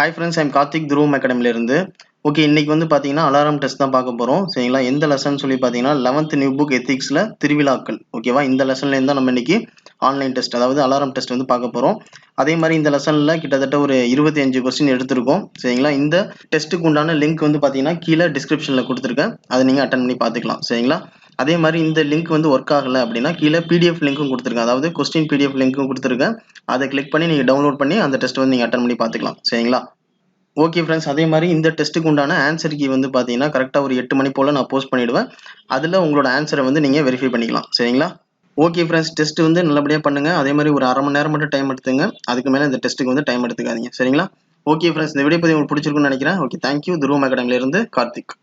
Hi friends, I'm Karthik துருவம் அகாடமிலேருந்து. Okay, இன்னைக்கு வந்து பார்த்தீங்கன்னா அலாரம் டெஸ்ட் தான் பார்க்க போகிறோம். சரிங்களா? எந்த லெசன் சொல்லி பார்த்தீங்கன்னா 11th நியூ புக் எத்திக்ஸில் திருவிழாக்கள். ஓகேவா? இந்த லெசன்லேருந்து தான் நம்ம இன்னைக்கு ஆன்லைன் டெஸ்ட், அதாவது அலாரம் டெஸ்ட் வந்து பார்க்க போகிறோம். அதே மாதிரி இந்த லெசனில் கிட்டத்தட்ட ஒரு 25 கொஸ்டின் எடுத்திருக்கோம். சரிங்களா? இந்த டெஸ்ட்டுக்கு உண்டான லிங்க் வந்து பார்த்தீங்கன்னா கீழே டிஸ்கிரிப்ஷனில் கொடுத்துருக்கேன். அதை நீங்கள் அட்டன் பண்ணி பார்த்துக்கலாம். சரிங்களா? அதே மாதிரி இந்த லிங்க் வந்து ஒர்க் ஆகலை அப்படின்னா கீழே பிடிஎஃப் லிங்க்கும் கொடுத்துருக்கேன். அதாவது கொஸ்டின் பிடிஎஃப் லிங்க்கும் கொடுத்துருக்கேன். அதை கிளிக் பண்ணி நீங்கள் டவுன்லோட் பண்ணி அந்த டெஸ்ட் வந்து நீங்கள் அட்டன் பண்ணி பார்த்துக்கலாம். சரிங்களா? ஓகே ஃப்ரெண்ட்ஸ், அதே மாதிரி இந்த டெஸ்ட்டுக்கு உண்டான ஆன்சர் கீ வந்து பார்த்தீங்கன்னா கரெக்டாக ஒரு 8 மணி போல் நான் போஸ்ட் பண்ணிவிடுவேன். அதில் உங்களோட ஆன்சரை வந்து நீங்கள் வெரிஃபை பண்ணிக்கலாம். சரிங்களா? ஓகே ஃப்ரெண்ட்ஸ், டெஸ்ட் வந்து நல்லபடியாக பண்ணுங்கள். அதே மாதிரி ஒரு அரை மணி நேரம் மட்டும் டைம் எடுத்துங்க. அதுக்கு மேலே இந்த டெஸ்ட்டுக்கு வந்து டைம் எடுத்துக்காதீங்க. சரிங்களா? ஓகே ஃப்ரெண்ட்ஸ், இந்த வீடியோ பற்றி உங்களுக்கு பிடிச்சிருக்குன்னு நினைக்கிறேன். Okay, thank you. துருவம் அகாடமிலேருந்து கார்த்திக்.